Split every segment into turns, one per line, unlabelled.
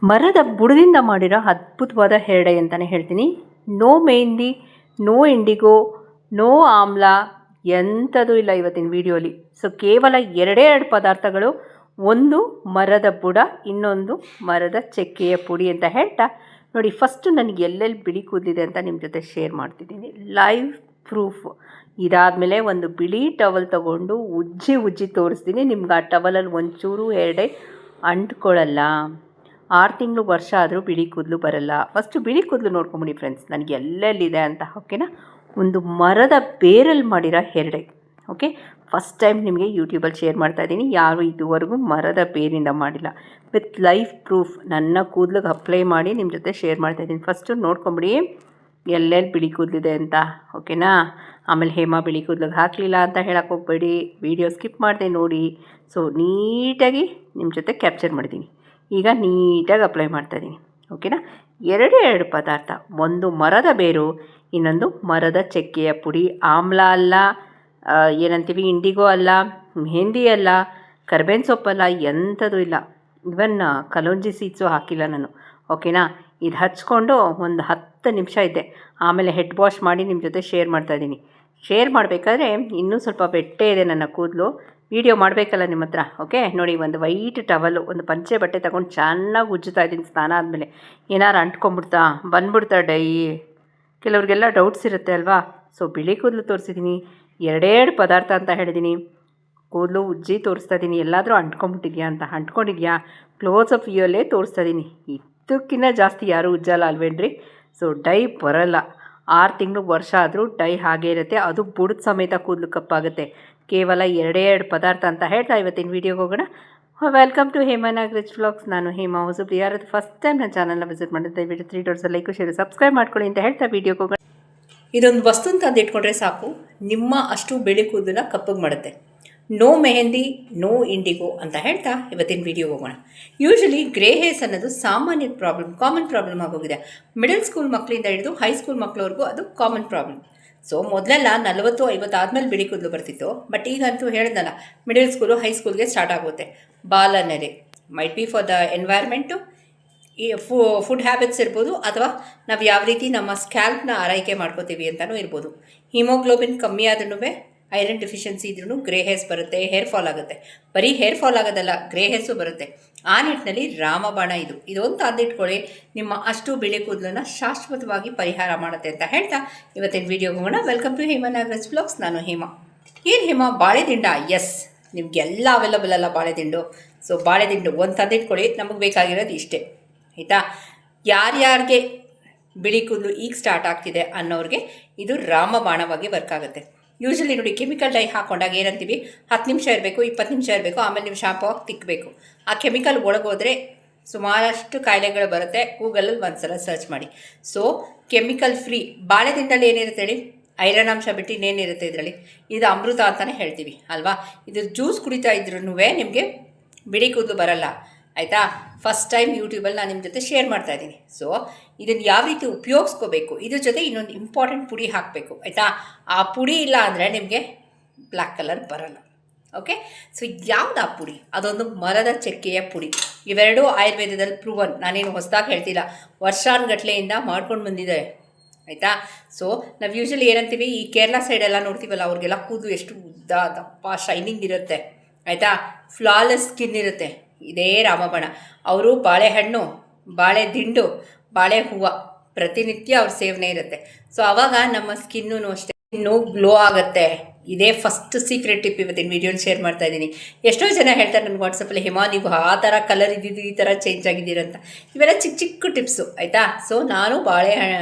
ಮರದ ಬುಡದಿಂದ ಮಾಡಿರೋ ಅದ್ಭುತವಾದ ಹೇರ್ ಡೈ ಅಂತಲೇ ಹೇಳ್ತೀನಿ. No mehndi, no indigo, no amla, ಎಂಥದೂ ಇಲ್ಲ ಇವತ್ತಿನ ವಿಡಿಯೋಲಿ. ಸೊ ಕೇವಲ ಎರಡೇ ಎರಡು ಪದಾರ್ಥಗಳು, ಒಂದು ಮರದ ಬುಡ, ಇನ್ನೊಂದು ಮರದ ಚಕ್ಕೆಯ ಪುಡಿ ಅಂತ ಹೇಳ್ತಾ ನೋಡಿ. ಫಸ್ಟು ನನಗೆ ಎಲ್ಲೆಲ್ಲಿ ಬಿಳಿ ಕೂದಲಿದೆ ಅಂತ ನಿಮ್ಮ ಜೊತೆ ಶೇರ್ ಮಾಡ್ತಿದ್ದೀನಿ, ಲೈವ್ ಪ್ರೂಫ್. ಇದಾದಮೇಲೆ ಒಂದು ಬಿಳಿ ಟವಲ್ ತೊಗೊಂಡು ಉಜ್ಜಿ ತೋರಿಸ್ತೀನಿ ನಿಮ್ಗೆ. ಆ ಟವಲಲ್ಲಿ ಒಂಚೂರು ಹೇರ್ ಡೈ ಅಂಟ್ಕೊಳ್ಳಲ್ಲ. 6 ತಿಂಗಳು ವರ್ಷ ಆದರೂ ಬಿಳಿ ಕೂದಲು ಬರಲ್ಲ. ಫಸ್ಟು ಬಿಳಿ ಕೂದಲು ನೋಡ್ಕೊಂಬಿಡಿ ಫ್ರೆಂಡ್ಸ್, ನನಗೆ ಎಲ್ಲೆಲ್ಲಿದೆ ಅಂತ. ಓಕೆನಾ? ಒಂದು ಮರದ ಬೇರಲ್ಲಿ ಮಾಡಿರೋ hair dye. Okay, first time ನಿಮಗೆ ಯೂಟ್ಯೂಬಲ್ಲಿ ಶೇರ್ ಮಾಡ್ತಾಯಿದ್ದೀನಿ. ಯಾರು ಇದುವರೆಗೂ ಮರದ ಬೇರಿಂದ ಮಾಡಿಲ್ಲ, ವಿತ್ ಲೈವ್ ಪ್ರೂಫ್ ನನ್ನ ಕೂದಲಿಗೆ ಅಪ್ಲೈ ಮಾಡಿ ನಿಮ್ಮ ಜೊತೆ ಶೇರ್ ಮಾಡ್ತಾಯಿದ್ದೀನಿ. ಫಸ್ಟು ನೋಡ್ಕೊಂಬಿಡಿ ಎಲ್ಲೆಲ್ಲಿ ಬಿಳಿ ಕೂದಲಿದೆ ಅಂತ. ಓಕೆನಾ? ಆಮೇಲೆ ಹೇಮಾ ಬಿಳಿ ಕೂದಲಿಗೆ ಹಾಕಲಿಲ್ಲ ಅಂತ ಹೇಳಕ್ಕೆ ಹೋಗಬೇಡಿ, ವಿಡಿಯೋ ಸ್ಕಿಪ್ ಮಾಡಿದೆ ನೋಡಿ. ಸೊ ನೀಟಾಗಿ ನಿಮ್ಮ ಜೊತೆ ಕ್ಯಾಪ್ಚರ್ ಮಾಡಿದ್ದೀನಿ. ಈಗ ನೀಟಾಗಿ ಅಪ್ಲೈ ಮಾಡ್ತಾಯಿದ್ದೀನಿ. ಓಕೆನಾ? ಎರಡು ಪದಾರ್ಥ, ಒಂದು ಮರದ ಬೇರು, ಇನ್ನೊಂದು ಮರದ ಚಕ್ಕೆಯ ಪುಡಿ. ಆಮ್ಲ ಅಲ್ಲ, ಏನಂತೀವಿ ಇಂಡಿಗೋ ಅಲ್ಲ, ಮೆಹಂದಿ ಅಲ್ಲ, ಕರ್ಬೇವಿನ ಸೊಪ್ಪಲ್ಲ, ಎಂಥದ್ದು ಇಲ್ಲ. ಇವನ್ ಕಲೋಂಜಿ ಸೀಡ್ಸು ಹಾಕಿಲ್ಲ ನಾನು. ಓಕೆನಾ? ಇದು ಹಚ್ಕೊಂಡು ಒಂದು 10 ನಿಮಿಷ ಇದ್ದೆ. ಆಮೇಲೆ ಹೆಡ್ ವಾಶ್ ಮಾಡಿ ನಿಮ್ಮ ಜೊತೆ ಶೇರ್ ಮಾಡ್ತಾಯಿದ್ದೀನಿ. ಶೇರ್ ಮಾಡಬೇಕಾದ್ರೆ ಇನ್ನೂ ಸ್ವಲ್ಪ ಬೆಟ್ಟೆ ಇದೆ ನನ್ನ ಕೂದಲು, ವೀಡಿಯೋ ಮಾಡಬೇಕಲ್ಲ ನಿಮ್ಮ ಹತ್ರ. ಓಕೆ ನೋಡಿ, ಒಂದು ವೈಟ್ ಟವಲು, ಒಂದು ಪಂಚೆ ಬಟ್ಟೆ ತಗೊಂಡು ಚೆನ್ನಾಗಿ ಉಜ್ಜುತ್ತಾ ಇದ್ದೀನಿ. ಸ್ನಾನ ಆದಮೇಲೆ ಏನಾರು ಬಂದ್ಬಿಡ್ತಾ ಡೈ. ಕೆಲವ್ರಿಗೆಲ್ಲ ಡೌಟ್ಸ್ ಇರುತ್ತೆ ಅಲ್ವಾ? ಸೊ ಬಿಳಿ ಕೂದಲು ತೋರಿಸಿದ್ದೀನಿ, ಎರಡೆರಡು ಪದಾರ್ಥ ಅಂತ ಹೇಳಿದ್ದೀನಿ. ಕೂದಲು ಉಜ್ಜಿ ತೋರಿಸ್ತಾ ಇದ್ದೀನಿ. ಎಲ್ಲಾದರೂ ಅಂಟ್ಕೊಂಬಿಟ್ಟಿದ್ಯಾ ಅಂತ. ಅಂಟ್ಕೊಂಡಿದ್ಯಾ? ಕ್ಲೋಸಪ್ ವ್ಯೂಯಲ್ಲೇ ತೋರಿಸ್ತಾ ಇದ್ದೀನಿ. ಇದಕ್ಕಿಂತ ಜಾಸ್ತಿ ಯಾರೂ ಉಜ್ಜಲ್ಲ ಅಲ್ವೇನ್ರಿ? ಸೊ ಡೈ ಬರಲ್ಲ. 6 ತಿಂಗಳು ವರ್ಷ ಆದರೂ ಡೈ ಹಾಗೇ ಇರುತ್ತೆ. ಅದು ಬುಡದ ಸಮೇತ ಕೂದಲು ಕಪ್ಪಾಗುತ್ತೆ. ಕೇವಲ ಎರಡೆರಡು ಪದಾರ್ಥ ಅಂತ ಹೇಳ್ತಾ ಇವತ್ತಿನ ವೀಡಿಯೋಗೆ ಹೋಗೋಣ. Welcome to Hema Nagaraj vlogs. ನಾನು ಹೇಮಾ. ಹೊಸಬ್ರು ಯಾರಾದರೂ ಫಸ್ಟ್ ಟೈಮ್ ನನ್ನ ಚಾನಲ್ನ ವಿಸಿಟ್ ಮಾಡಿದ್ರೆ ದಯವಿಟ್ಟು 3 ಡಾಟ್ಸ್ ಲೈಕ್ ಶೇರ್ ಸಬ್ಸ್ಕ್ರೈಬ್ ಮಾಡ್ಕೊಳ್ಳಿ ಅಂತ ಹೇಳ್ತಾ ವೀಡಿಯೋಗೆ ಹೋಗೋಣ. ಇದೊಂದು ವಸ್ತು ಅಂತ ಇಟ್ಕೊಂಡ್ರೆ ಸಾಕು, ನಿಮ್ಮ ಅಷ್ಟು ಬಿಳಿ ಕೂದಲನ್ನ ಕಪ್ಪಗೆ ಮಾಡುತ್ತೆ. ನೋ ಮೆಹಂದಿ, ನೋ ಇಂಡಿಗೋ ಅಂತ ಹೇಳ್ತಾ ಇವತ್ತಿನ ವೀಡಿಯೋಗೆ ಹೋಗೋಣ. ಯೂಶಲಿ ಗ್ರೇ ಹೇರ್ಸ್ ಅನ್ನೋದು ಸಾಮಾನ್ಯ ಕಾಮನ್ ಪ್ರಾಬ್ಲಮ್ ಆಗೋಗಿದೆ. ಮಿಡಲ್ ಸ್ಕೂಲ್ ಮಕ್ಕಳಿಂದ ಹಿಡಿದು ಹೈಸ್ಕೂಲ್ ಮಕ್ಕಳವರೆಗೂ ಅದು ಕಾಮನ್ ಪ್ರಾಬ್ಲಮ್. ಸೊ ಮೊದಲೆಲ್ಲ 40-50 ಆದಮೇಲೆ ಬಿಳಿ ಕೂದಲು ಬರ್ತಿತ್ತು. ಬಟ್ ಈಗಂತೂ ಹೇಳಿದ್ನಲ್ಲ, ಮಿಡಲ್ ಸ್ಕೂಲು ಹೈಸ್ಕೂಲ್ಗೆ ಸ್ಟಾರ್ಟ್ ಆಗುತ್ತೆ. ಬಾಲನೆರೆ might be for the environment, ಈ ಫುಡ್ ಹ್ಯಾಬಿಟ್ಸ್ ಇರ್ಬೋದು, ಅಥವಾ ನಾವು ಯಾವ ರೀತಿ ನಮ್ಮ ಸ್ಕ್ಯಾಲ್ಪ್ನ ಆರೈಕೆ ಮಾಡ್ಕೋತೀವಿ ಅಂತಲೂ ಇರ್ಬೋದು. ಹಿಮೋಗ್ಲೋಬಿನ್ ಕಮ್ಮಿ ಆದ್ರೂ, ಐರನ್ ಡೆಫಿಷಿಯನ್ಸಿ ಇದ್ರೂ ಗ್ರೇ ಹೇರ್ಸ್ ಬರುತ್ತೆ, ಹೇರ್ ಫಾಲ್ ಆಗುತ್ತೆ. ಬರೀ ಹೇರ್ ಫಾಲ್ ಆಗೋದಲ್ಲ, ಗ್ರೇ ಹೇರ್ಸು ಬರುತ್ತೆ. ಆ ನಿಟ್ಟಿನಲ್ಲಿ ರಾಮಬಾಣ ಇದೊಂದು ತಂದಿಟ್ಕೊಳ್ಳಿ, ನಿಮ್ಮ ಅಷ್ಟು ಬಿಳಿ ಕೂದಲನ್ನು ಶಾಶ್ವತವಾಗಿ ಪರಿಹಾರ ಮಾಡುತ್ತೆ ಅಂತ ಹೇಳ್ತಾ ಇವತ್ತಿನ ವೀಡಿಯೋಗೆ ಹೋಗೋಣ. Welcome to Hema Nagaraj vlogs. ನಾನು ಹೇಮಾ. ಏನು ಹೇಮಾ, ಬಾಳೆದಿಂಡ? ಎಸ್, ನಿಮಗೆಲ್ಲ ಅವೈಲಬಲ್ ಅಲ್ಲ ಬಾಳೆದಿಂಡು. ಸೊ ಬಾಳೆದಿಂಡು ಒಂದು ತಂದಿಟ್ಕೊಳ್ಳಿ, ನಮಗೆ ಬೇಕಾಗಿರೋದು ಇಷ್ಟೇ, ಆಯಿತಾ? ಯಾರ್ಯಾರಿಗೆ ಬಿಳಿ ಕೂದಲು ಈಗ ಸ್ಟಾರ್ಟ್ ಆಗ್ತಿದೆ ಅನ್ನೋರಿಗೆ ಇದು ರಾಮಬಾಣವಾಗಿ ವರ್ಕ್ ಆಗುತ್ತೆ. ಯೂಶಲಿ ನೋಡಿ, ಕೆಮಿಕಲ್ ಡೈ ಹಾಕೊಂಡಾಗ ಏನಂತೀವಿ, 10 ನಿಮಿಷ ಇರಬೇಕು, 20 ನಿಮಿಷ ಇರಬೇಕು, ಆಮೇಲೆ ನೀವು ಶಾಂಪು ಹಾಕಿ ತಿಕ್ಕಬೇಕು. ಆ ಕೆಮಿಕಲ್ ಒಳಗೋದ್ರೆ ಸುಮಾರಷ್ಟು ಕಾಯಿಲೆಗಳು ಬರುತ್ತೆ. ಗೂಗಲಲ್ಲಿ ಒಂದ್ಸಲ ಸರ್ಚ್ ಮಾಡಿ. ಸೊ ಕೆಮಿಕಲ್ ಫ್ರೀ ಬಾಳೆದಿಂಡಲ್ಲಿ ಏನಿರುತ್ತೆ ಹೇಳಿ, ಐರನ್ ಅಂಶ ಬಿಟ್ಟು ಇನ್ನೇನಿರುತ್ತೆ ಇದರಲ್ಲಿ? ಇದು ಅಮೃತ ಅಂತಲೇ ಹೇಳ್ತೀವಿ ಅಲ್ವಾ? ಇದು ಜ್ಯೂಸ್ ಕುಡಿತಾ ಇದ್ರೂ ನಿಮಗೆ ಬಿಳಿ ಕೂದಲು ಬರಲ್ಲ, ಆಯಿತಾ? ಫಸ್ಟ್ ಟೈಮ್ ಯೂಟ್ಯೂಬಲ್ಲಿ ನಾನು ನಿಮ್ಮ ಜೊತೆ ಶೇರ್ ಮಾಡ್ತಾಯಿದ್ದೀನಿ. ಸೊ ಇದನ್ನು ಯಾವ ರೀತಿ ಉಪಯೋಗಿಸ್ಕೋಬೇಕು, ಇದ್ರ ಜೊತೆ ಇನ್ನೊಂದು ಇಂಪಾರ್ಟೆಂಟ್ ಪುಡಿ ಹಾಕಬೇಕು, ಆಯಿತಾ? ಆ ಪುಡಿ ಇಲ್ಲ ಅಂದರೆ ನಿಮಗೆ ಬ್ಲ್ಯಾಕ್ ಕಲರ್ ಬರಲ್ಲ. ಓಕೆ, ಸೊ ಯಾವುದು ಆ ಪುಡಿ? ಅದೊಂದು ಮರದ ಚಕ್ಕೆಯ ಪುಡಿ. ಇವೆರಡೂ ಆಯುರ್ವೇದದಲ್ಲಿ ಪ್ರೂವನ್, ನಾನೇನು ಹೊಸದಾಗಿ ಹೇಳ್ತಿಲ್ಲ, ವರ್ಷಾನುಗಟ್ಲೆಯಿಂದ ಮಾಡ್ಕೊಂಡು ಬಂದಿದ್ದಾರೆ, ಆಯಿತಾ? ಸೊ ನಾವು ಯೂಶಲಿ ಏನಂತೀವಿ, ಈ ಕೇರಳ ಸೈಡೆಲ್ಲ ನೋಡ್ತೀವಲ್ಲ, ಅವ್ರಿಗೆಲ್ಲ ಕೂದಲು ಎಷ್ಟು ಉದ್ದ ದಪ್ಪ ಶೈನಿಂಗ್ ಇರುತ್ತೆ, ಆಯಿತಾ? ಫ್ಲಾಲೆಸ್ ಸ್ಕಿನ್ ಇರುತ್ತೆ. ಇದೇ ರಾಮಬಾಣ. ಅವರು ಬಾಳೆಹಣ್ಣು, ಬಾಳೆ ದಿಂಡು, ಬಾಳೆ ಹೂವು ಪ್ರತಿನಿತ್ಯ ಅವ್ರ ಸೇವನೆ ಇರುತ್ತೆ. ಸೊ ಆವಾಗ ನಮ್ಮ ಸ್ಕಿನ್ನೂ ಅಷ್ಟೇ, ಸ್ಕಿನ್ನು ಗ್ಲೋ ಆಗುತ್ತೆ. ಇದೇ ಫಸ್ಟ್ ಸೀಕ್ರೆಟ್ ಟಿಪ್ ಇವತ್ತಿನ ವೀಡಿಯೋನ ಶೇರ್ ಮಾಡ್ತಾ ಇದ್ದೀನಿ. ಎಷ್ಟೋ ಜನ ಹೇಳ್ತಾರೆ ನನಗೆ ವಾಟ್ಸಪ್ಪಲ್ಲಿ, ಹೇಮಾ ನೀವು ಆ ಥರ ಕಲರ್ ಇದ್ದಿದ್ದು ಈ ಥರ ಚೇಂಜ್ ಆಗಿದ್ದೀರಂತ. ಇವೆಲ್ಲ ಚಿಕ್ಕ ಚಿಕ್ಕ ಟಿಪ್ಸು, ಆಯಿತಾ? ಸೊ ನಾನು ಬಾಳೆ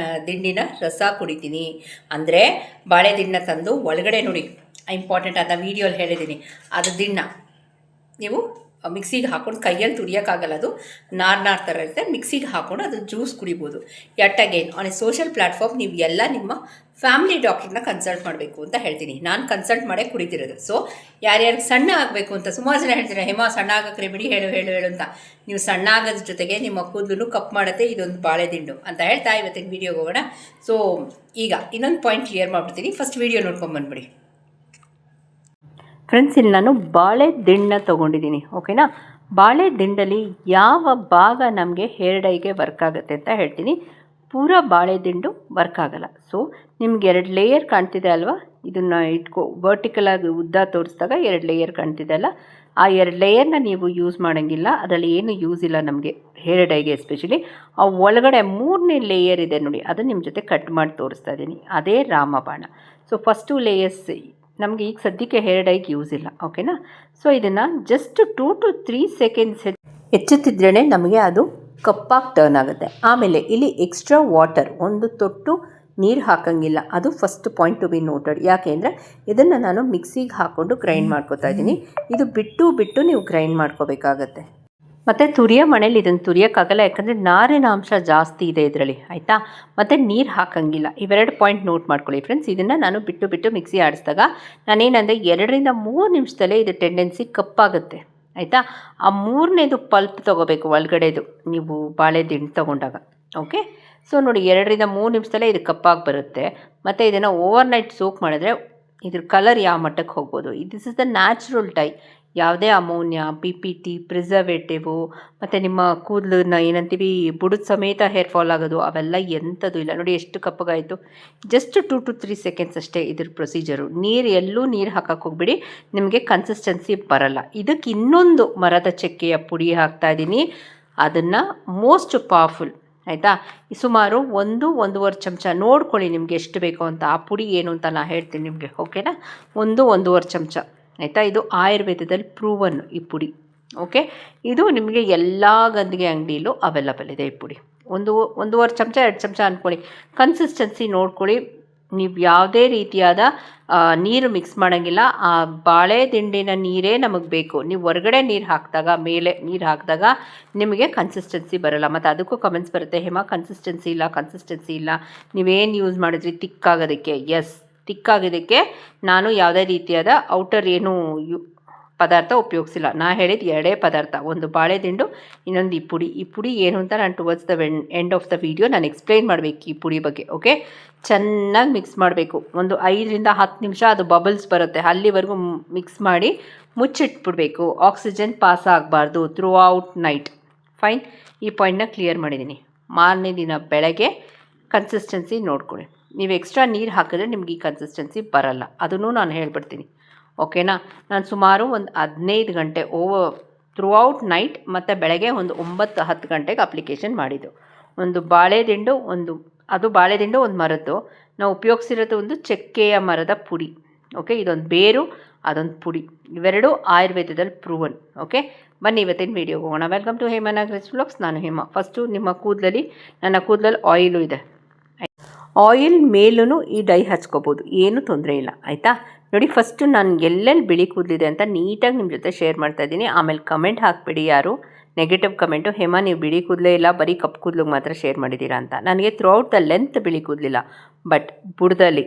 ದಿಂಡಿನ ರಸ ಕುಡಿತೀನಿ. ಅಂದರೆ ಬಾಳೆ ದಿಂಡನ್ನ ತಂದು ಒಳಗಡೆ ನೋಡಿ, ಇಂಪಾರ್ಟೆಂಟ್ ಅಂತ ವೀಡಿಯೋಲ್ಲಿ ಹೇಳಿದ್ದೀನಿ, ಅದು ದಿಂಡ ನೀವು ಮಿಕ್ಸಿಗೆ ಹಾಕ್ಕೊಂಡು, ಕೈಯಲ್ಲಿ ತುರಿಯೋಕ್ಕಾಗಲ್ಲ, ಅದು ನಾರ್ ಥರ ಇರುತ್ತೆ, ಮಿಕ್ಸಿಗೆ ಹಾಕ್ಕೊಂಡು ಅದು ಜ್ಯೂಸ್ ಕುಡಿಬೋದು. Yet again on A social platform ನೀವು ಎಲ್ಲ ನಿಮ್ಮ ಫ್ಯಾಮಿಲಿ ಡಾಕ್ಟ್ರನ್ನ ಕನ್ಸಲ್ಟ್ ಮಾಡಬೇಕು ಅಂತ ಹೇಳ್ತೀನಿ. ನಾನು ಕನ್ಸಲ್ಟ್ ಮಾಡೇ ಕುಡಿತಿರೋದು. ಸೊ ಯಾರ್ಯಾರಿಗೆ ಸಣ್ಣ ಆಗಬೇಕು ಅಂತ ಸುಮಾರು ಜನ ಹೇಳ್ತಾರೆ, ಹೇಮಾ ಸಣ್ಣ ಆಗಕ್ಕೆ ರೆಮಿಡಿ ಹೇಳು ಅಂತ. ನೀವು ಸಣ್ಣ ಆಗೋದ್ರ ಜೊತೆಗೆ ನಿಮ್ಮ ಕೂದಲು ಕಪ್ ಮಾಡುತ್ತೆ ಇದೊಂದು ಬಾಳೆದಿಂಡು ಅಂತ ಹೇಳ್ತಾ ಇವತ್ತಿನ ವೀಡಿಯೋಗೆ ಹೋಗೋಣ. ಸೊ ಈಗ ಇನ್ನೊಂದು ಪಾಯಿಂಟ್ ಕ್ಲಿಯರ್ ಮಾಡಿಬಿಡ್ತೀನಿ, ಫಸ್ಟ್ ವೀಡಿಯೋ ನೋಡ್ಕೊಂಬಂದ್ಬಿಡಿ. ಫ್ರೆಂಡ್ಸ್, ಇಲ್ಲಿ ನಾನು ಬಾಳೆ ದಿಂಡನ್ನ ತೊಗೊಂಡಿದ್ದೀನಿ. ಓಕೆನಾ? ಬಾಳೆ ದಿಂಡಲ್ಲಿ ಯಾವ ಭಾಗ ನಮಗೆ ಹೇರ್ ಡೈಗೆ ವರ್ಕ್ ಆಗುತ್ತೆ ಅಂತ ಹೇಳ್ತೀನಿ. ಪೂರ ಬಾಳೆ ದಿಂಡು ವರ್ಕ್ ಆಗಲ್ಲ. ಸೊ ನಿಮ್ಗೆ 2 ಲೇಯರ್ ಕಾಣ್ತಿದೆ ಅಲ್ವಾ, ಇದನ್ನು ವರ್ಟಿಕಲ್ ಆಗಿ ಉದ್ದ ತೋರಿಸಿದಾಗ 2 ಲೇಯರ್ ಕಾಣ್ತಿದೆ ಅಲ್ಲ, ಆ 2 ಲೇಯರ್ನ ನೀವು ಯೂಸ್ ಮಾಡೋಂಗಿಲ್ಲ. ಅದರಲ್ಲಿ ಏನು ಯೂಸ್ ಇಲ್ಲ ನಮಗೆ ಹೇರ್ ಡೈಗೆ ಎಸ್ಪೆಷಲಿ. ಆ ಒಳಗಡೆ 3ನೇ ಲೇಯರ್ ಇದೆ ನೋಡಿ, ಅದು ನಿಮ್ಮ ಜೊತೆ ಕಟ್ ಮಾಡಿ ತೋರಿಸ್ತಾ ಇದ್ದೀನಿ. ಅದೇ ರಾಮಬಾಣ. ಸೊ ಫಸ್ಟ್ 2 ಲೇಯರ್ಸ್ ನಮಗೆ ಈಗ ಸದ್ಯಕ್ಕೆ ಹೇರ್ ಡೈಗೆ ಯೂಸ್ ಇಲ್ಲ, ಓಕೆನಾ. ಸೊ ಇದನ್ನು ಜಸ್ಟ್ 2 to 3 ಸೆಕೆಂಡ್ಸ್ ಹೆಚ್ಚುತ್ತಿದ್ರೇ ನಮಗೆ ಅದು ಕಪ್ಪಾಗಿ ಟರ್ನ್ ಆಗುತ್ತೆ. ಆಮೇಲೆ ಇಲ್ಲಿ ಎಕ್ಸ್ಟ್ರಾ ವಾಟರ್, ಒಂದು ತೊಟ್ಟು ನೀರು ಹಾಕೋಂಗಿಲ್ಲ. ಅದು first point to be noted. ಯಾಕೆ ಅಂದರೆ ಇದನ್ನು ನಾನು ಮಿಕ್ಸಿಗೆ ಹಾಕ್ಕೊಂಡು ಗ್ರೈಂಡ್ ಮಾಡ್ಕೋತಾ ಇದ್ದೀನಿ. ಇದು ಬಿಟ್ಟು ನೀವು ಗ್ರೈಂಡ್ ಮಾಡ್ಕೋಬೇಕಾಗತ್ತೆ. ಮತ್ತು ತುರಿಯೋ ಮನೇಲಿ ಇದನ್ನು ತುರಿಯೋಕ್ಕಾಗಲ್ಲ, ಯಾಕಂದರೆ ನಾರಿನ ಅಂಶ ಜಾಸ್ತಿ ಇದೆ ಇದರಲ್ಲಿ, ಆಯಿತಾ. ಮತ್ತು ನೀರು ಹಾಕೋಂಗಿಲ್ಲ. ಇವೆರಡು ಪಾಯಿಂಟ್ ನೋಟ್ ಮಾಡ್ಕೊಳ್ಳಿ ಫ್ರೆಂಡ್ಸ್. ಇದನ್ನು ನಾನು ಬಿಟ್ಟು ಮಿಕ್ಸಿ ಆಡಿಸಿದಾಗ ನಾನೇನಂದರೆ 2 ರಿಂದ 3 ನಿಮಿಷದಲ್ಲೇ ಇದು ಟೆಂಡೆನ್ಸಿ ಕಪ್ಪಾಗುತ್ತೆ, ಆಯಿತಾ. ಆ 3ನೇದು ಪಲ್ಪ್ ತೊಗೋಬೇಕು ಒಳಗಡೆದು, ನೀವು ಬಾಳೆ ದಿಂಡು ತೊಗೊಂಡಾಗ, ಓಕೆ. ಸೊ ನೋಡಿ 2 ರಿಂದ 3 ನಿಮಿಷದಲ್ಲೇ ಇದು ಕಪ್ಪಾಗಿ ಬರುತ್ತೆ. ಮತ್ತು ಇದನ್ನು ಓವರ್ನೈಟ್ ಸೋಕ್ ಮಾಡಿದ್ರೆ ಇದ್ರ ಕಲರ್ ಯಾವ ಮಟ್ಟಕ್ಕೆ ಹೋಗ್ಬೋದು. This is the natural dye. ಯಾವುದೇ ಅಮೋನಿಯಾ, PPT, ಪ್ರಿಸರ್ವೇಟಿವು ಮತ್ತು ನಿಮ್ಮ ಕೂದಲನ್ನ ಏನಂತೀವಿ ಬುಡದ ಸಮೇತ ಹೇರ್ ಫಾಲ್ ಆಗೋದು ಅವೆಲ್ಲ ಎಂಥದ್ದು ಇಲ್ಲ. ನೋಡಿ ಎಷ್ಟು ಕಪ್ಪಗಾಯಿತು. ಜಸ್ಟ್ 2 to 3 ಸೆಕೆಂಡ್ಸ್ ಅಷ್ಟೇ ಇದ್ರ ಪ್ರೊಸೀಜರು. ಎಲ್ಲೂ ನೀರು ಹಾಕಕ್ಕೆ ಹೋಗ್ಬಿಡಿ, ನಿಮಗೆ ಕನ್ಸಿಸ್ಟೆನ್ಸಿ ಬರಲ್ಲ. ಇದಕ್ಕೆ ಇನ್ನೊಂದು ಮರದ ಚಕ್ಕೆಯ ಪುಡಿ ಹಾಕ್ತಾಯಿದ್ದೀನಿ. ಅದನ್ನು ಮೋಸ್ಟ್ ಪವರ್ಫುಲ್, ಆಯಿತಾ. ಸುಮಾರು 1-1.5 ಚಮಚ ನೋಡ್ಕೊಳ್ಳಿ ನಿಮಗೆ ಎಷ್ಟು ಬೇಕೋ ಅಂತ. ಆ ಪುಡಿ ಏನು ಅಂತ ನಾನು ಹೇಳ್ತೀನಿ ನಿಮಗೆ, ಓಕೆನಾ. 1-1.5 ಚಮಚ, ಆಯಿತಾ. ಇದು ಆಯುರ್ವೇದದಲ್ಲಿ ಪ್ರೂವನ್ ಈ ಪುಡಿ, ಓಕೆ. ಇದು ನಿಮಗೆ ಎಲ್ಲ ಗಂದಿಗೆ ಅಂಗಡಿಯಲ್ಲೂ ಅವೈಲಬಲ್ ಇದೆ ಈ ಪುಡಿ. 1-1.5 ಚಮಚ 2 ಚಮಚ ಅಂದ್ಕೊಳ್ಳಿ. ಕನ್ಸಿಸ್ಟೆನ್ಸಿ ನೋಡ್ಕೊಳ್ಳಿ. ನೀವು ಯಾವುದೇ ರೀತಿಯಾದ ನೀರು ಮಿಕ್ಸ್ ಮಾಡೋಂಗಿಲ್ಲ. ಆ ಬಾಳೆ ದಿಂಡಿನ ನೀರೇ ನಮಗೆ ಬೇಕು. ನೀವು ಹೊರಗಡೆ ನೀರು ಹಾಕಿದಾಗ, ಮೇಲೆ ನೀರು ಹಾಕಿದಾಗ ನಿಮಗೆ ಕನ್ಸಿಸ್ಟೆನ್ಸಿ ಬರೋಲ್ಲ. ಮತ್ತು ಅದಕ್ಕೂ ಕಮೆಂಟ್ಸ್ ಬರುತ್ತೆ, ಹೇಮ ಕನ್ಸಿಸ್ಟೆನ್ಸಿ ಇಲ್ಲ, ನೀವೇನು ಯೂಸ್ ಮಾಡಿದ್ರಿ ತಿಕ್ಕಾಗೋದಕ್ಕೆ. ಎಸ್, ತಿಕ್ಕಾಗೋದಕ್ಕೆ ನಾನು ಯಾವುದೇ ರೀತಿಯಾದ ಔಟರ್ ಏನು ಪದಾರ್ಥ ಉಪಯೋಗಿಸಿಲ್ಲ. ನಾ ಹೇಳಿದ 2 ಪದಾರ್ಥ, ಒಂದು ಬಾಳೆ ದಿಂಡು, ಇನ್ನೊಂದು ಈ ಪುಡಿ ಏನು ಅಂತ ನಾನು towards the end of the video ನಾನು ಎಕ್ಸ್ಪ್ಲೈನ್ ಮಾಡಬೇಕು ಈ ಪುಡಿ ಬಗ್ಗೆ, ಓಕೆ. ಚೆನ್ನಾಗಿ ಮಿಕ್ಸ್ ಮಾಡಬೇಕು. ಒಂದು 5 ರಿಂದ 10 ನಿಮಿಷ ಅದು ಬಬಲ್ಸ್ ಬರುತ್ತೆ, ಅಲ್ಲಿವರೆಗೂ ಮಿಕ್ಸ್ ಮಾಡಿ ಮುಚ್ಚಿಟ್ಬಿಡ್ಬೇಕು. ಆಕ್ಸಿಜನ್ ಪಾಸ್ ಆಗಬಾರ್ದು ಥ್ರೂ ಔಟ್ ನೈಟ್. ಫೈನ್, ಈ ಪಾಯಿಂಟ್ನ ಕ್ಲಿಯರ್ ಮಾಡಿದ್ದೀನಿ. ಮಾರನೇ ದಿನ ಬೆಳಗ್ಗೆ ಕನ್ಸಿಸ್ಟೆನ್ಸಿ ನೋಡ್ಕೊಳ್ಳಿ. ನೀವು ಎಕ್ಸ್ಟ್ರಾ ನೀರು ಹಾಕಿದ್ರೆ ನಿಮ್ಗೆ ಈ ಕನ್ಸಿಸ್ಟೆನ್ಸಿ ಬರಲ್ಲ, ಅದನ್ನು ನಾನು ಹೇಳ್ಬಿಡ್ತೀನಿ, ಓಕೆನಾ. ನಾನು ಸುಮಾರು ಒಂದು 15 ಗಂಟೆ ಥ್ರೂ ಔಟ್ ನೈಟ್ ಮತ್ತು ಬೆಳಗ್ಗೆ ಒಂದು 9-10 ಗಂಟೆಗೆ ಅಪ್ಲಿಕೇಶನ್ ಮಾಡಿದ್ದು. ಒಂದು ಬಾಳೆದಿಂಡು, ಒಂದು ಮರದ್ದು. ನಾವು ಉಪಯೋಗಿಸಿರೋದು ಒಂದು ಚಕ್ಕೆಯ ಮರದ ಪುಡಿ, ಓಕೆ. ಇದೊಂದು ಬೇರು, ಅದೊಂದು ಪುಡಿ, ಇವೆರಡು ಆಯುರ್ವೇದದಲ್ಲಿ ಪ್ರೂವನ್, ಓಕೆ. ಬನ್ನಿ ಇವತ್ತಿನ ವೀಡಿಯೋಗೆ ಹೋಗೋಣ. Welcome to Hema Nagaraj vlogs. ನಾನು ಹೇಮಾ. ಫಸ್ಟು ನನ್ನ ಕೂದಲಲ್ಲಿ ಆಯಿಲು ಇದೆ. ಆಯಿಲ್ ಮೇಲೂ ಈ ಡೈ ಹಚ್ಕೋಬೋದು, ಏನೂ ತೊಂದರೆ ಇಲ್ಲ, ಆಯಿತಾ. ನೋಡಿ, ಫಸ್ಟು ನಾನು ಎಲ್ಲೆಲ್ಲಿ ಬಿಳಿ ಕೂದಲಿದೆ ಅಂತ ನೀಟಾಗಿ ನಿಮ್ಮ ಜೊತೆ ಶೇರ್ ಮಾಡ್ತಾಯಿದ್ದೀನಿ. ಆಮೇಲೆ ಕಮೆಂಟ್ ಹಾಕ್ಬಿಡಿ ಯಾರು ನೆಗೆಟಿವ್ ಕಮೆಂಟು, ಹೇಮಾ ನೀವು ಬಿಳಿ ಕೂದಲೇ ಇಲ್ಲ, ಬರೀ ಕಪ್ಪು ಕೂದಲಿಗೆ ಮಾತ್ರ ಶೇರ್ ಮಾಡಿದ್ದೀರಾ ಅಂತ. ನನಗೆ ಥ್ರೂ ಔಟ್ ದ ಲೆಂತ್ ಬಿಳಿ ಕೂದಲಿಲ್ಲ, ಬಟ್ ಬುಡದಲ್ಲಿ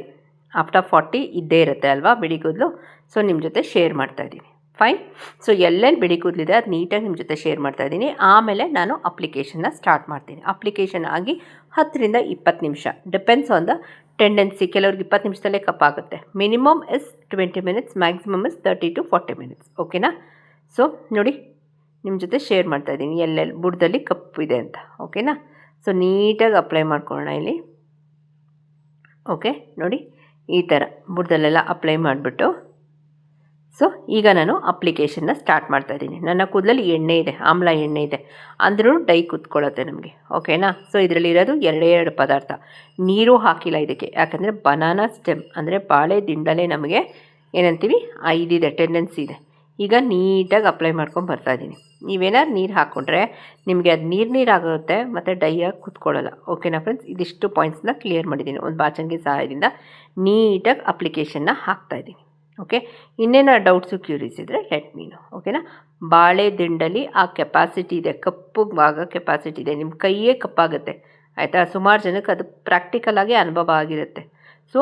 ಆಫ್ಟರ್ 40 ಇದ್ದೇ ಇರುತ್ತೆ ಅಲ್ವಾ ಬಿಳಿ ಕೂದಲು. ಸೊ ನಿಮ್ಮ ಜೊತೆ ಶೇರ್ ಮಾಡ್ತಾಯಿದ್ದೀನಿ. ಫೈನ್. ಸೊ ಎಲ್ಲೆಲ್ಲಿ ಬಿಳಿ ಕೂದಲಿದೆ ಅದು ನೀಟಾಗಿ ನಿಮ್ಮ ಜೊತೆ ಶೇರ್ ಮಾಡ್ತಾಯಿದ್ದೀನಿ. ಆಮೇಲೆ ನಾನು ಅಪ್ಲಿಕೇಶನ್ನ ಸ್ಟಾರ್ಟ್ ಮಾಡ್ತೀನಿ. ಅಪ್ಲಿಕೇಶನ್ ಆಗಿ 10 ರಿಂದ 20 ನಿಮಿಷ, ಡಿಪೆಂಡ್ಸ್ ಆನ್ ದ ಟೆಂಡೆನ್ಸಿ. ಕೆಲವ್ರಿಗೆ 20 ನಿಮಿಷದಲ್ಲೇ ಕಪ್ಪಾಗುತ್ತೆ. Minimum is 20 minutes, maximum is 30 to 40 minutes, ಓಕೆನಾ. ಸೊ ನೋಡಿ, ನಿಮ್ಮ ಜೊತೆ ಶೇರ್ ಮಾಡ್ತಾಯಿದ್ದೀನಿ ಎಲ್ಲೆಲ್ಲಿ ಬುಡದಲ್ಲಿ ಕಪ್ಪು ಇದೆ ಅಂತ, ಓಕೆನಾ. ಸೊ ನೀಟಾಗಿ ಅಪ್ಲೈ ಮಾಡ್ಕೊಳ್ಳೋಣ ಇಲ್ಲಿ, ಓಕೆ. ನೋಡಿ ಈ ಥರ ಬುಡದಲ್ಲೆಲ್ಲ ಅಪ್ಲೈ ಮಾಡಿಬಿಟ್ಟು, ಸೊ ಈಗ ನಾನು ಅಪ್ಲಿಕೇಶನ್ನ ಸ್ಟಾರ್ಟ್ ಮಾಡ್ತಾಯಿದ್ದೀನಿ. ನನ್ನ ಕೂದಲಲ್ಲಿ ಎಣ್ಣೆ ಇದೆ, ಆಮ್ಲ ಎಣ್ಣೆ ಇದೆ, ಅಂದ್ರೂ ಡೈ ಕೂತ್ಕೊಳ್ಳುತ್ತೆ ನಮಗೆ, ಓಕೆನಾ. ಸೊ ಇದರಲ್ಲಿರೋದು 2 ಪದಾರ್ಥ. ನೀರು ಹಾಕಿಲ್ಲ ಇದಕ್ಕೆ, ಯಾಕಂದರೆ ಬನಾನಾ ಸ್ಟೆಮ್ ಅಂದರೆ ಬಾಳೆ ದಿಂಡಲೇ ನಮಗೆ ಏನಂತೀವಿ ಇದಿದೆ, ಟೆಂಡೆನ್ಸಿ ಇದೆ. ಈಗ ನೀಟಾಗಿ ಅಪ್ಲೈ ಮಾಡ್ಕೊಂಡು ಬರ್ತಾಯಿದ್ದೀನಿ. ನೀವೇನಾದ್ರು ನೀರು ಹಾಕ್ಕೊಂಡ್ರೆ ನಿಮಗೆ ಅದು ನೀರಾಗುತ್ತೆ ಮತ್ತು ಡೈಯಾಗಿ ಕೂತ್ಕೊಳ್ಳಲ್ಲ, ಓಕೆನಾ ಫ್ರೆಂಡ್ಸ್. ಇದಿಷ್ಟು ಪಾಯಿಂಟ್ಸ್ನ ಕ್ಲಿಯರ್ ಮಾಡಿದ್ದೀನಿ. ಒಂದು ಬಾಚಣಿಗೆ ಸಹಾಯದಿಂದ ನೀಟಾಗಿ ಅಪ್ಲಿಕೇಶನ್ನ ಹಾಕ್ತಾಯಿದ್ದೀನಿ, ಓಕೆ. ಇನ್ನೇನೋ ಡೌಟ್ಸು ಕ್ಯೂರೀಸ್ ಇದ್ದರೆ ಲೆಟ್ ಮೀ ನೋ, ಓಕೆನಾ. ಬಾಳೆ ದಿಂಡಲ್ಲಿ ಆ ಕೆಪಾಸಿಟಿ ಇದೆ, ಕಪ್ಪು ಭಾಗ ಕೆಪಾಸಿಟಿ ಇದೆ. ನಿಮ್ಮ ಕೈಯೇ ಕಪ್ಪಾಗುತ್ತೆ, ಆಯಿತಾ. ಸುಮಾರು ಜನಕ್ಕೆ ಅದು ಪ್ರಾಕ್ಟಿಕಲಾಗಿ ಅನುಭವ ಆಗಿರುತ್ತೆ. ಸೊ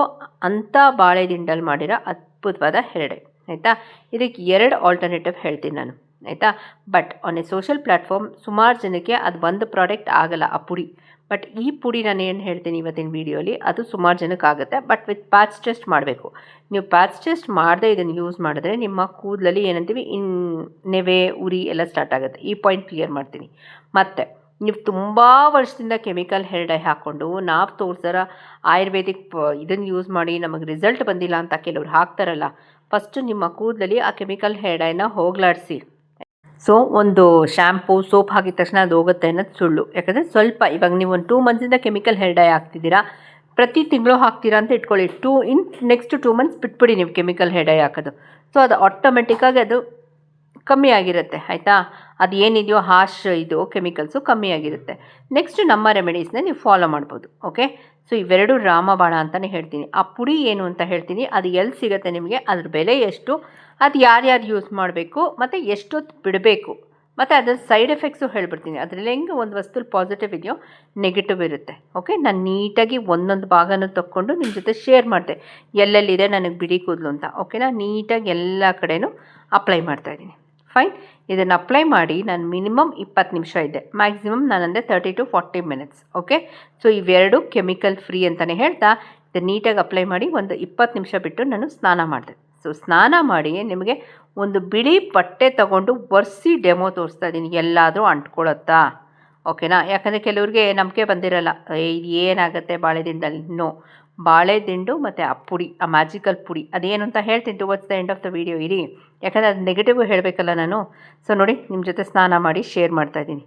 ಅಂಥ ಬಾಳೆ ದಿಂಡಲ್ಲಿ ಮಾಡಿರೋ ಅದ್ಭುತವಾದ ಹೇರ್ ಡೈ, ಆಯಿತಾ. ಇದಕ್ಕೆ 2 ಆಲ್ಟರ್ನೇಟಿವ್ ಹೇಳ್ತೀನಿ ನಾನು. ಆಯಿತಾ. But on A social platform ಸುಮಾರು ಜನಕ್ಕೆ ಅದು ಒಂದು ಪ್ರಾಡಕ್ಟ್ ಆಗಲ್ಲ ಆ ಪುಡಿ. ಬಟ್ ಈ ಪುಡಿ ನಾನು ಏನು ಹೇಳ್ತೀನಿ ಇವತ್ತಿನ ವೀಡಿಯೋಲಿ ಅದು ಸುಮಾರು ಜನಕ್ಕೆ ಆಗುತ್ತೆ. ಬಟ್ ವಿತ್ ಪ್ಯಾಚ್ ಟೆಸ್ಟ್ ಮಾಡಬೇಕು. ನೀವು ಪ್ಯಾಚ್ ಟೆಸ್ಟ್ ಮಾಡದೆ ಇದನ್ನು ಯೂಸ್ ಮಾಡಿದ್ರೆ ನಿಮ್ಮ ಕೂದಲಲ್ಲಿ ಏನಂತೀವಿ ನೆವೆ ಉರಿ ಎಲ್ಲ ಸ್ಟಾರ್ಟ್ ಆಗುತ್ತೆ. ಈ ಪಾಯಿಂಟ್ ಕ್ಲಿಯರ್ ಮಾಡ್ತೀನಿ. ಮತ್ತು ನೀವು ತುಂಬ ವರ್ಷದಿಂದ ಕೆಮಿಕಲ್ ಹೇರ್ ಡೈ ಹಾಕ್ಕೊಂಡು ನಾವು ತೋರಿಸೋರ ಆಯುರ್ವೇದಿಕ್ ಇದನ್ನು ಯೂಸ್ ಮಾಡಿ ನಮಗೆ ರಿಸಲ್ಟ್ ಬಂದಿಲ್ಲ ಅಂತ ಕೆಲವ್ರು ಹಾಕ್ತಾರಲ್ಲ, ಫಸ್ಟು ನಿಮ್ಮ ಕೂದಲಲ್ಲಿ ಆ ಕೆಮಿಕಲ್ ಹೇರ್ ಡೈನ ಹೋಗಲಾಡಿಸಿ. ಸೊ ಒಂದು ಶ್ಯಾಂಪು ಸೋಪ್ ಹಾಕಿದ ತಕ್ಷಣ ಅದು ಹೋಗುತ್ತೆ ಅನ್ನೋದು ಸುಳ್ಳು. ಯಾಕಂದರೆ ಸ್ವಲ್ಪ ಇವಾಗ ನೀವು ಒಂದು 2 ಮಂತ್ಸಿಂದ ಕೆಮಿಕಲ್ ಹೇರ್ ಡೈ ಹಾಕ್ತಿದ್ದೀರಾ, ಪ್ರತಿ ತಿಂಗಳು ಹಾಕ್ತೀರಾ ಅಂತ ಇಟ್ಕೊಳ್ಳಿ. ನೆಕ್ಸ್ಟ್ 2 ಮಂತ್ಸ್ ಬಿಟ್ಬಿಡಿ ನೀವು ಕೆಮಿಕಲ್ ಹೇರ್ ಡೈ ಹಾಕೋದು. ಸೊ ಅದು ಆಟೋಮೆಟಿಕ್ಕಾಗಿ ಅದು ಕಮ್ಮಿ ಆಗಿರುತ್ತೆ ಆಯಿತಾ. ಅದು ಏನಿದೆಯೋ ಇದು ಕೆಮಿಕಲ್ಸು ಕಮ್ಮಿ ಆಗಿರುತ್ತೆ. ನೆಕ್ಸ್ಟ್ ನಮ್ಮ ರೆಮಿಡೀಸ್ನ ನೀವು ಫಾಲೋ ಮಾಡ್ಬೋದು. ಓಕೆ, ಸೊ ಇವೆರಡು ರಾಮಬಾಣ ಅಂತಲೇ ಹೇಳ್ತೀನಿ. ಆ ಪುಡಿ ಏನು ಅಂತ ಹೇಳ್ತೀನಿ, ಅದು ಎಲ್ಲಿ ಸಿಗುತ್ತೆ ನಿಮಗೆ, ಅದ್ರ ಬೆಲೆ ಎಷ್ಟು, ಅದು ಯಾರ್ಯಾರು ಯೂಸ್ ಮಾಡಬೇಕು ಮತ್ತು ಎಷ್ಟೊತ್ತು ಬಿಡಬೇಕು, ಮತ್ತು ಅದರ ಸೈಡ್ ಎಫೆಕ್ಟ್ಸು ಹೇಳ್ಬಿಡ್ತೀನಿ. ಅದರಲ್ಲಿ ಹೆಂಗೆ ಒಂದು ವಸ್ತು ಪಾಸಿಟಿವ್ ಇದೆಯೋ ನೆಗೆಟಿವ್ ಇರುತ್ತೆ. ಓಕೆ, ನಾನು ನೀಟಾಗಿ ಒಂದೊಂದು ಭಾಗನೂ ತಕ್ಕೊಂಡು ನಿಮ್ಮ ಜೊತೆ ಶೇರ್ ಮಾಡಿದೆ ಎಲ್ಲೆಲ್ಲಿದೆ ನನಗೆ ಬಿಡಿ ಕೂದಲು ಅಂತ. ಓಕೆನಾ, ನೀಟಾಗಿ ಎಲ್ಲ ಕಡೆನೂ ಅಪ್ಲೈ ಮಾಡ್ತಾಯಿದ್ದೀನಿ. ಫೈನ್, ಇದನ್ನು ಅಪ್ಲೈ ಮಾಡಿ ನಾನು ಮಿನಿಮಮ್ 20 ನಿಮಿಷ ಇದೆ, ಮ್ಯಾಕ್ಸಿಮಮ್ ನಾನಂದರೆ 30 to 40 ಮಿನಿಟ್ಸ್. ಓಕೆ, ಸೊ ಇವೆರಡು ಕೆಮಿಕಲ್ ಫ್ರೀ ಅಂತಲೇ ಹೇಳ್ತಾ ಇದನ್ನು ನೀಟಾಗಿ ಅಪ್ಲೈ ಮಾಡಿ ಒಂದು 20 ನಿಮಿಷ ಬಿಟ್ಟು ನಾನು ಸ್ನಾನ ಮಾಡಿದೆ. ಸೊ ಸ್ನಾನ ಮಾಡಿ ನಿಮಗೆ ಒಂದು ಬಿಳಿ ಬಟ್ಟೆ ತೊಗೊಂಡು ಒರೆಸಿ ಡೆಮೋ ತೋರಿಸ್ತಾ ಇದ್ದೀನಿ, ಎಲ್ಲಾದರೂ ಅಂಟ್ಕೊಳತ್ತಾ. ಓಕೆನಾ, ಯಾಕಂದರೆ ಕೆಲವ್ರಿಗೆ ನಂಬಿಕೆ ಬಂದಿರಲ್ಲ, ಇದು ಏನಾಗುತ್ತೆ ಬಾಳೆದಿಂಡಲ್ಲಿ. ನೋ, ಬಾಳೆದಿಂಡು ಮತ್ತು ಆ ಪುಡಿ, ಆ ಮ್ಯಾಜಿಕಲ್ ಪುಡಿ ಅದೇನು ಅಂತ ಹೇಳ್ತೀನಿ towards the end of the video ಇರಿ, ಯಾಕಂದರೆ ಅದು ನೆಗೆಟಿವ್ ಹೇಳಬೇಕಲ್ಲ ನಾನು. ಸೊ ನೋಡಿ, ನಿಮ್ಮ ಜೊತೆ ಸ್ನಾನ ಮಾಡಿ ಶೇರ್ ಮಾಡ್ತಾಯಿದ್ದೀನಿ.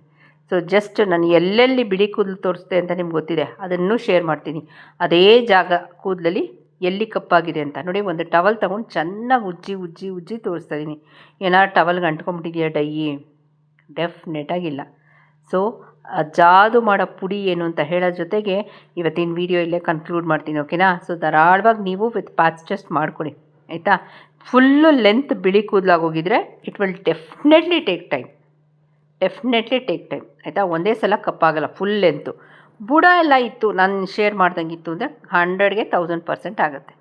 ಸೊ ಜಸ್ಟ್ ನಾನು ಎಲ್ಲೆಲ್ಲಿ ಬಿಳಿ ಕೂದಲು ತೋರಿಸ್ದೆ ಅಂತ ನಿಮ್ಗೆ ಗೊತ್ತಿದೆ, ಅದನ್ನು ಶೇರ್ ಮಾಡ್ತೀನಿ. ಅದೇ ಜಾಗ ಕೂದಲಲ್ಲಿ ಎಲ್ಲಿ ಕಪ್ಪಾಗಿದೆ ಅಂತ ನೋಡಿ. ಒಂದು ಟವಲ್ ತೊಗೊಂಡು ಚೆನ್ನಾಗಿ ಉಜ್ಜಿ ಉಜ್ಜಿ ಉಜ್ಜಿ ತೋರಿಸ್ತಾ ಇದ್ದೀನಿ. ಏನಾದ್ರು ಟವಲ್ಗೆ ಅಂಟ್ಕೊಂಬಿಟ್ಟಿದೆಯಾ ಡೈ? ಡೆಫಿನೆಟಾಗಿಲ್ಲ. ಸೊ ಜಾದು ಮಾಡೋ ಪುಡಿ ಏನು ಅಂತ ಹೇಳೋ ಜೊತೆಗೆ ಇವತ್ತಿನ ವೀಡಿಯೋ ಇಲ್ಲೇ ಕನ್ಕ್ಲೂಡ್ ಮಾಡ್ತೀನಿ. ಓಕೆನಾ, ಸೊ ಧಾರಾಳವಾಗಿ ನೀವು ವಿತ್ ಪ್ಯಾಚ್ ಟೆಸ್ಟ್ ಮಾಡ್ಕೊಳ್ಳಿ ಆಯಿತಾ. ಫುಲ್ಲು ಲೆಂತ್ ಬಿಳಿ ಕೂದಲಾಗೋಗಿದ್ರೆ it will definitely take time ಆಯಿತಾ. ಒಂದೇ ಸಲ ಕಪ್ಪಾಗಲ್ಲ, ಫುಲ್ ಲೆಂತು. ಬುಡ ಎಲ್ಲ ಇತ್ತು, ನಾನು ಶೇರ್ ಮಾಡ್ದಂಗೆ ಇತ್ತು ಅಂದರೆ 100ಗೆ 1000% ಆಗುತ್ತೆ.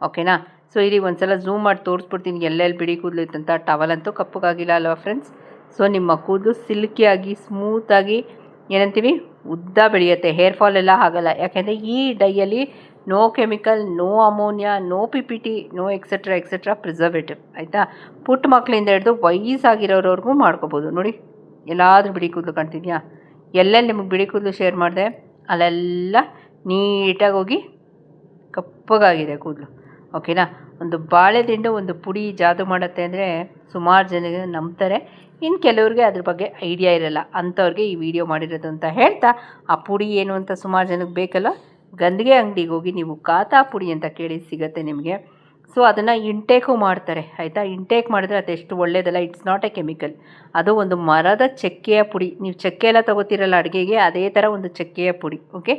ಓಕೆನಾ, ಸೊ ಇಲ್ಲಿ ಒಂದು ಸಲ ಝೂಮ್ ಮಾಡಿ ತೋರಿಸ್ಬಿಡ್ತೀನಿ ಎಲ್ಲೆಲ್ಲಿ ಬಿಳಿ ಕೂದಲು ಇತ್ತಂತ. ಟವಲಂತೂ ಕಪ್ಪಗಾಗಿಲ್ಲ ಅಲ್ವಾ ಫ್ರೆಂಡ್ಸ್. ಸೊ ನಿಮ್ಮ ಕೂದಲು ಸಿಲ್ಕಿಯಾಗಿ ಸ್ಮೂತಾಗಿ ಏನಂತೀವಿ ಉದ್ದ ಬೆಳೆಯುತ್ತೆ, ಹೇರ್ ಫಾಲ್ ಎಲ್ಲ ಆಗಲ್ಲ. ಯಾಕೆಂದರೆ ಈ ಡೈಯಲ್ಲಿ no chemical, no ammonia, no PPT, no extra preservative ಆಯಿತಾ. ಪುಟ್ಟ ಮಕ್ಕಳಿಂದ ಹಿಡಿದು ವಯಸ್ಸಾಗಿರೋರವ್ರಿಗೂ ಮಾಡ್ಕೋಬೋದು. ನೋಡಿ, ಎಲ್ಲಾದರೂ ಬಿಳಿ ಕೂದಲು ಕಾಣ್ತಿದ್ಯಾ? ಎಲ್ಲೆಲ್ಲಿ ನಿಮಗೆ ಬಿಳಿ ಕೂದಲು ಶೇರ್ ಮಾಡಿದೆ ಅಲ್ಲೆಲ್ಲ ನೀಟಾಗಿ ಹೋಗಿ ಕಪ್ಪಗಾಗಿದೆ ಕೂದಲು. ಓಕೆನಾ, ಒಂದು ಬಾಳೆದಿಂಡು ಒಂದು ಪುಡಿ ಜಾದು ಮಾಡುತ್ತೆ ಅಂದರೆ ಸುಮಾರು ಜನಗೆ ನಂಬ್ತಾರೆ. ಇನ್ನು ಕೆಲವ್ರಿಗೆ ಅದ್ರ ಬಗ್ಗೆ ಐಡಿಯಾ ಇರಲ್ಲ, ಅಂಥವ್ರಿಗೆ ಈ ವಿಡಿಯೋ ಮಾಡಿರೋದು ಅಂತ ಹೇಳ್ತಾ, ಆ ಪುಡಿ ಏನು ಅಂತ ಸುಮಾರು ಜನಕ್ಕೆ ಬೇಕಲ್ಲ, ಗಂದಿಗೆ ಅಂಗಡಿಗೆ ಹೋಗಿ ನೀವು ಕಾತಾ ಪುಡಿ ಅಂತ ಕೇಳಿ ಸಿಗುತ್ತೆ ನಿಮಗೆ. ಸೊ ಅದನ್ನು ಇಂಟೇಕು ಮಾಡ್ತಾರೆ ಆಯಿತಾ. ಇಂಟೇಕ್ ಮಾಡಿದ್ರೆ ಅದೆಷ್ಟು ಒಳ್ಳೆಯದಲ್ಲ, ಇಟ್ಸ್ ನಾಟ್ ಎ ಕೆಮಿಕಲ್. ಅದು ಒಂದು ಮರದ ಚಕ್ಕೆಯ ಪುಡಿ. ನೀವು ಚಕ್ಕೆ ಎಲ್ಲ ತೊಗೋತಿರಲ್ಲ ಅಡುಗೆಗೆ, ಅದೇ ಥರ ಒಂದು ಚಕ್ಕೆಯ ಪುಡಿ. ಓಕೆ,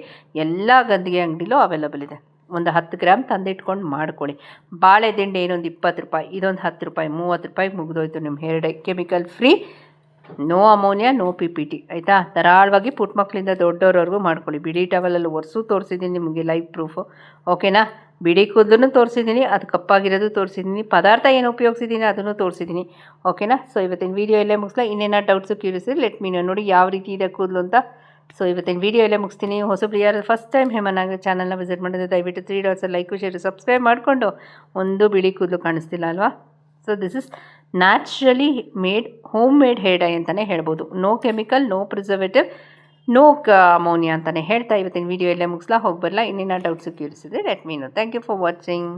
ಎಲ್ಲ ಗಂದಿಗೆ ಅಂಗಡಿಲೂ ಅವೈಲಬಲ್ ಇದೆ. ಒಂದು 10 ಗ್ರಾಮ್ ತಂದಿಟ್ಕೊಂಡು ಮಾಡ್ಕೊಳ್ಳಿ. ಬಾಳೆದಿಂಡೆ ಏನೊಂದು 20 ರೂಪಾಯಿ, ಇದೊಂದು 10 ರೂಪಾಯಿ, 30 ರೂಪಾಯಿ ಮುಗಿದೋಯ್ತು ನಿಮ್ಮ hair dye. Chemical free, no ammonia, no PPT ಆಯಿತಾ. ಧಾರಾಳವಾಗಿ ಪುಟ್ಟ ಮಕ್ಕಳಿಂದ ದೊಡ್ಡವ್ರವರೆಗೂ ಮಾಡ್ಕೊಳ್ಳಿ. ಬಿಳಿ ಟವಲಲ್ಲಿ ಒರೆಸು ತೋರಿಸಿದ್ದೀನಿ ನಿಮಗೆ ಲೈವ್ ಪ್ರೂಫು. ಓಕೆನಾ, ಬಿಳಿ ಕೂದಲನ್ನು ತೋರಿಸಿದ್ದೀನಿ, ಅದು ಕಪ್ಪಾಗಿರೋದು ತೋರಿಸಿದ್ದೀನಿ, ಪದಾರ್ಥ ಏನು ಉಪಯೋಗಿಸಿದ್ದೀನಿ ಅದನ್ನು ತೋರಿಸಿದ್ದೀನಿ. ಓಕೆನಾ, ಸೊ ಇವತ್ತಿನ ವೀಡಿಯೋ ಇಲ್ಲೇ ಮುಗಿಸ್ಲಾ. ಇನ್ನೇನೋ doubts curious let me know. ನೋಡಿ ಯಾವ ರೀತಿ ಇದೆ ಕೂದಲು ಅಂತ. ಸೊ ಇವತ್ತಿನ ವೀಡಿಯೋ ಇಲ್ಲೇ ಮುಗಿಸ್ತೀನಿ. ಹೊಸಬ್ರು ಯಾರು ಫಸ್ಟ್ ಟೈಮ್ ಹೇಮನಾಗ ಚಾನಲ್ನ ವಿಸಿಟ್ ಮಾಡಿದ್ರೆ ದಯವಿಟ್ಟು 3 ಡಾಟ್ಸ್ ಲೈಕು ಶೇರು ಸಬ್ಸ್ಕ್ರೈಬ್ ಮಾಡಿಕೊಂಡು. ಒಂದು ಬಿಳಿ ಕೂದಲು ಕಾಣಿಸ್ತಿಲ್ಲ ಅಲ್ವಾ. So this is naturally made, home made hair dye ಅಂತಲೇ ಹೇಳ್ಬೋದು. No chemical, no preservative, no ammonia ಅಂತಲೇ ಹೇಳ್ತಾ ಇವತ್ತಿನ ವೀಡಿಯೋ ಇಲ್ಲೇ ಮುಗಿಸ್ಲಾ. ಹೋಗಿ ಬರಲ್ಲ. ಇನ್ನೇನೋ ಡೌಟ್ಸು ಕ್ಯೂರಿಯಸ್ ಇದ್ದರೆ let me know. Thank you for watching.